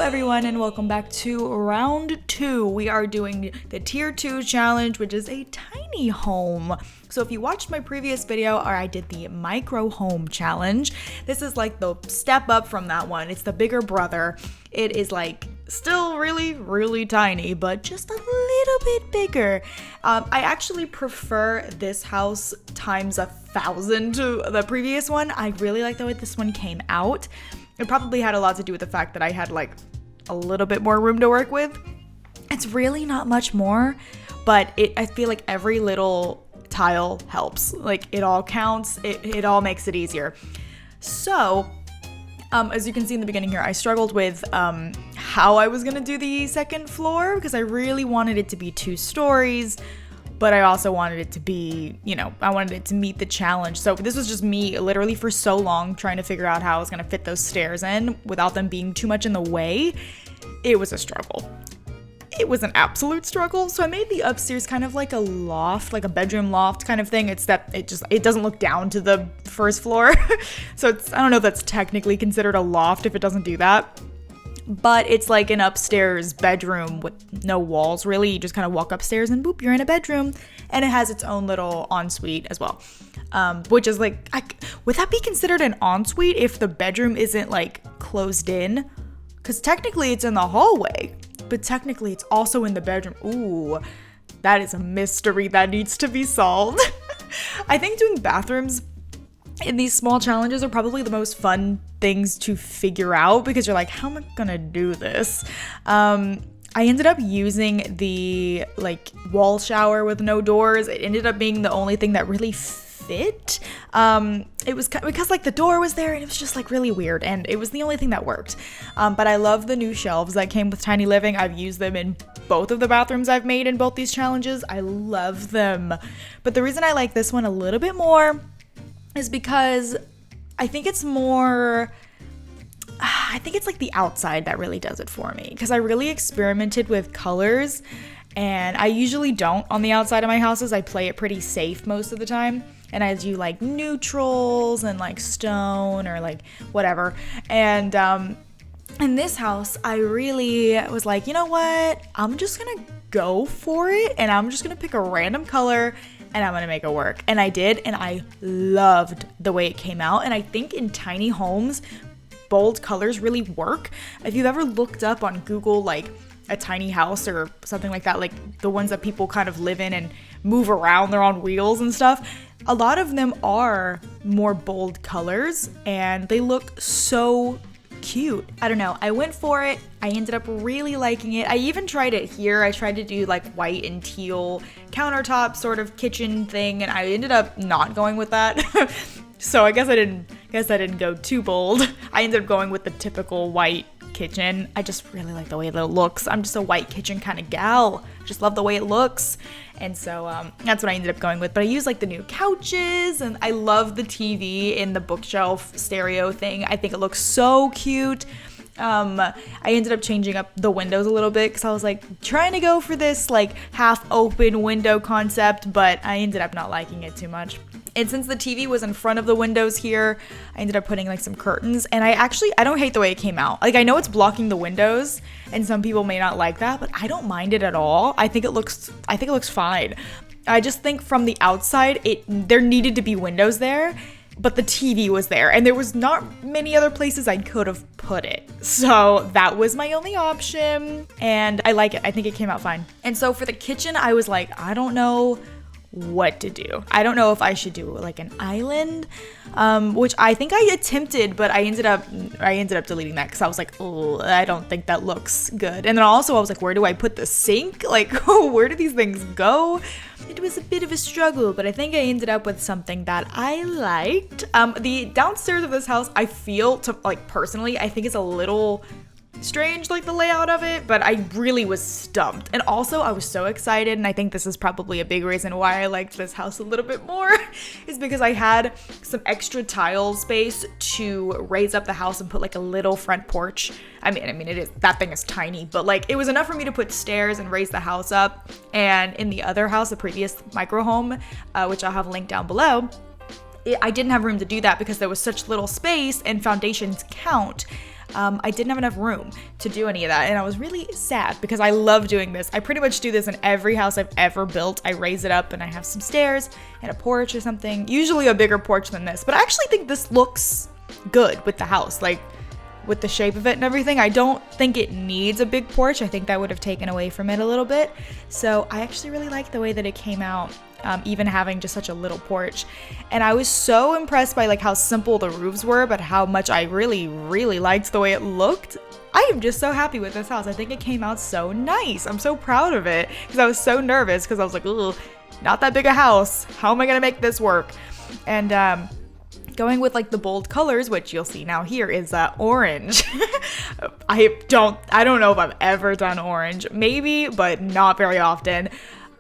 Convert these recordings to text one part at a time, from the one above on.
Everyone, and welcome back to round 2. We are doing the tier 2 challenge, which is a tiny home. So if you watched my previous video, or I did the micro home challenge, this is like the step up from that one. It's the bigger brother. It is like still really tiny, but just a little bit bigger. I actually prefer this house times 1,000 to the previous one. I really like the way this one came out. It probably had a lot to do with the fact that I had like a little bit more room to work with. It's really not much more, but I feel like every little tile helps. Like it all counts. It all makes it easier. So, as you can see in the beginning here, I struggled with how I was gonna do the second floor because I really wanted it to be 2 stories, but I also wanted it to be, I wanted it to meet the challenge. So this was just me literally for so long trying to figure out how I was gonna fit those stairs in without them being too much in the way. It was a struggle. It was an absolute struggle. So I made the upstairs kind of like a loft, like a bedroom loft kind of thing. It's that it doesn't look down to the first floor. So I don't know if that's technically considered a loft if it doesn't do that. But it's like an upstairs bedroom with no walls, really. You just kind of walk upstairs and boop, you're in a bedroom. And it has its own little ensuite as well. Which is like, would that be considered an ensuite if the bedroom isn't like closed in? Because technically it's in the hallway, but technically it's also in the bedroom. Ooh, that is a mystery that needs to be solved. I think doing bathrooms in these small challenges are probably the most fun things to figure out because you're like, how am I gonna do this? I ended up using the like wall shower with no doors. It ended up being the only thing that really fit. It was because like the door was there and it was just like really weird, and it was the only thing that worked. But I love the new shelves that came with Tiny Living. I've used them in both of the bathrooms I've made in both these challenges. I love them. But the reason I like this one a little bit more is because I think it's like the outside that really does it for me, because I really experimented with colors, and I usually don't on the outside of my houses. I play it pretty safe most of the time, and I do like neutrals and like stone or like whatever. And in this house, I really was like, you know what? I'm just gonna go for it, and I'm just gonna pick a random color and I'm gonna make it work. And I did, and I loved the way it came out. And I think in tiny homes, bold colors really work. If you've ever looked up on Google like a tiny house or something like that, like the ones that people kind of live in and move around, they're on wheels and stuff, a lot of them are more bold colors and they look so cute. I don't know, I went for it. I ended up really liking it. I even tried it here. I tried to do like white and teal countertop sort of kitchen thing, and I ended up not going with that. So I guess I didn't go too bold. I ended up going with the typical white kitchen. I just really like the way it looks. I'm just a white kitchen kind of gal. I just love the way it looks. And so that's what I ended up going with. But I use like the new couches, and I love the TV in the bookshelf stereo thing. I think it looks so cute. I ended up changing up the windows a little bit because I was like trying to go for this like half open window concept, but I ended up not liking it too much. And since the TV was in front of the windows here, I ended up putting like some curtains, and I don't hate the way it came out. Like I know it's blocking the windows and some people may not like that, but I don't mind it at all. I think it looks fine. I just think from the outside, there needed to be windows there, but the TV was there and there was not many other places I could have put it. So that was my only option, and I like it. I think it came out fine. And so for the kitchen, I was like, I don't know what to do. I don't know if I should do like an island, which I think I attempted, but I ended up deleting that because I was like, oh, I don't think that looks good. And then also I was like, where do I put the sink? Like, where do these things go? It was a bit of a struggle, but I think I ended up with something that I liked. The downstairs of this house, I feel personally, I think it's a little strange, like the layout of it, but I really was stumped. And also I was so excited, and I think this is probably a big reason why I liked this house a little bit more is because I had some extra tile space to raise up the house and put like a little front porch. I mean it is, that thing is tiny, but like it was enough for me to put stairs and raise the house up. And in the other house, the previous micro home, which I'll have linked down below, I didn't have room to do that because there was such little space, and foundations count. I didn't have enough room to do any of that, and I was really sad because I love doing this. I pretty much do this in every house I've ever built. I raise it up and I have some stairs and a porch or something, usually a bigger porch than this, but I actually think this looks good with the house, like with the shape of it and everything. I don't think it needs a big porch. I think that would have taken away from it a little bit. So I actually really like the way that it came out, even having just such a little porch. And I was so impressed by like how simple the roofs were, but how much I really, really liked the way it looked. I am just so happy with this house. I think it came out so nice. I'm so proud of it because I was so nervous because I was like, ooh, not that big a house. How am I gonna make this work? And going with like the bold colors, which you'll see now here, is orange. I don't know if I've ever done orange, maybe, but not very often.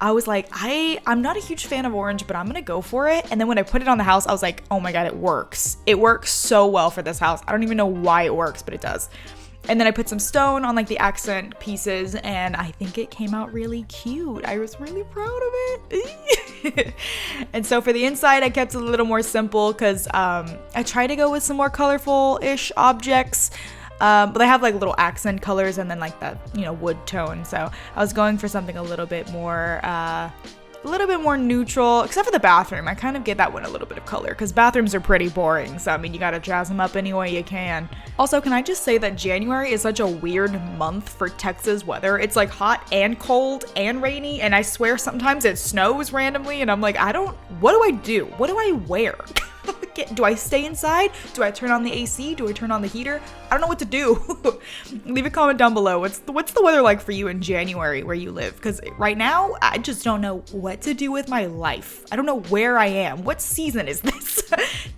I was like, I'm not a huge fan of orange, but I'm gonna go for it. And then when I put it on the house, I was like, oh my God, it works. It works so well for this house. I don't even know why it works, but it does. And then I put some stone on like the accent pieces, and I think it came out really cute. I was really proud of it. And so for the inside, I kept it a little more simple because I tried to go with some more colorful-ish objects. But they have like little accent colors and then like the, wood tone. So I was going for something a little bit more neutral, except for the bathroom. I kind of gave that one a little bit of color because bathrooms are pretty boring. So, I mean, you got to jazz them up any way you can. Also, can I just say that January is such a weird month for Texas weather? It's like hot and cold and rainy. And I swear sometimes it snows randomly. And I'm like, what do I do? What do I wear? Do I stay inside? Do I turn on the AC? Do I turn on the heater? I don't know what to do. Leave a comment down below. What's the weather like for you in January where you live? Because right now, I just don't know what to do with my life. I don't know where I am. What season is this?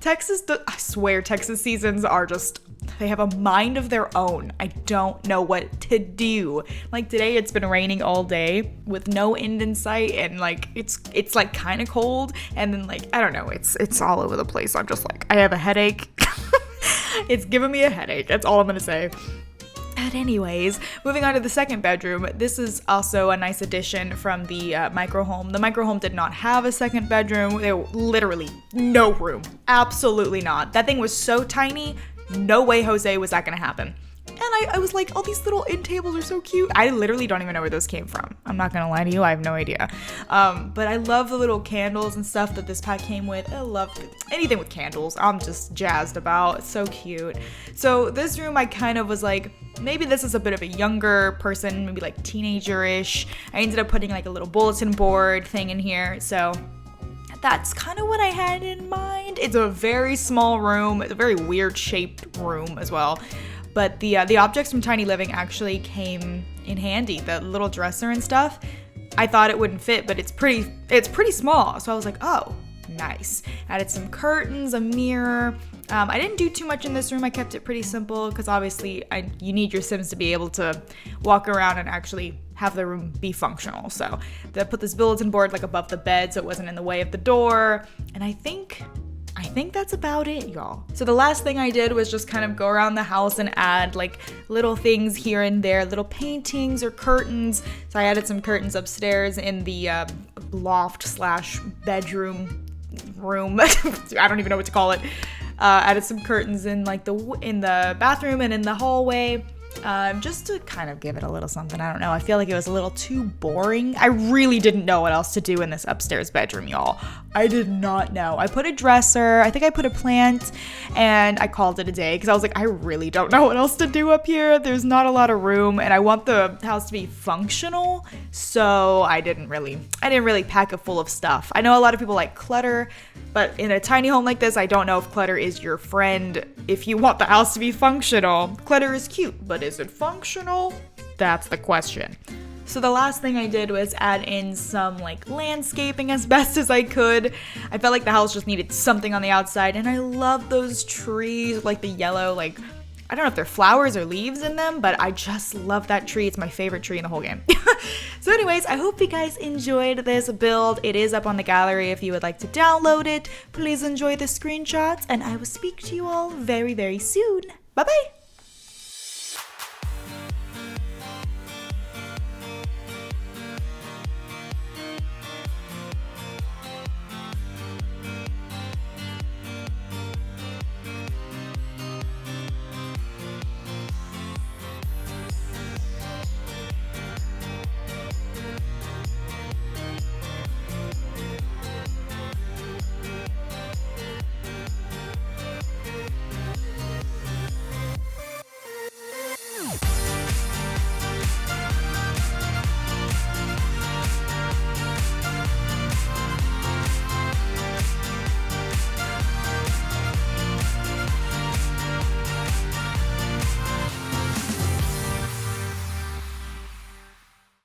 I swear Texas seasons are just, they have a mind of their own. I don't know what to do. Like today, it's been raining all day with no end in sight, and like it's like kind of cold, and then like I don't know, it's all over the place. I'm just like, I have a headache. It's giving me a headache. That's all I'm gonna say. But anyways, moving on to the second bedroom. This is also a nice addition from the micro home. The micro home did not have a second bedroom. There was literally no room. Absolutely not. That thing was so tiny. No way, Jose, was that gonna happen. And I was like, oh, these little end tables are so cute. I literally don't even know where those came from. I'm not gonna lie to you, I have no idea. But I love the little candles and stuff that this pack came with. I love anything with candles. I'm just jazzed about. It's so cute. So this room, I kind of was like, maybe this is a bit of a younger person, maybe like teenager-ish. I ended up putting like a little bulletin board thing in here. So that's kind of what I had in mind. It's a very small room. It's a very weird shaped room as well. But the objects from Tiny Living actually came in handy. The little dresser and stuff, I thought it wouldn't fit, but it's pretty small. So I was like, oh, nice. Added some curtains, a mirror. I didn't do too much in this room. I kept it pretty simple because obviously you need your Sims to be able to walk around and actually have the room be functional. So I put this bulletin board like above the bed so it wasn't in the way of the door. And I think that's about it, y'all. So the last thing I did was just kind of go around the house and add like little things here and there, little paintings or curtains. So I added some curtains upstairs in the loft/bedroom room. I don't even know what to call it. Added some curtains in like in the bathroom and in the hallway. Just to kind of give it a little something. I don't know. I feel like it was a little too boring. I really didn't know what else to do in this upstairs bedroom, y'all. I did not know. I put a dresser. I think I put a plant, and I called it a day because I was like, I really don't know what else to do up here. There's not a lot of room, and I want the house to be functional. So I didn't really pack it full of stuff. I know a lot of people like clutter, but in a tiny home like this, I don't know if clutter is your friend. If you want the house to be functional, clutter is cute, but is it functional? That's the question. So the last thing I did was add in some like landscaping as best as I could. I felt like the house just needed something on the outside, and I love those trees, like the yellow like I don't know if they're flowers or leaves in them, but I just love that tree. It's my favorite tree in the whole game. So anyways, I hope you guys enjoyed this build. It is up on the gallery if you would like to download it. Please enjoy the screenshots, and I will speak to you all very, very soon. Bye-bye!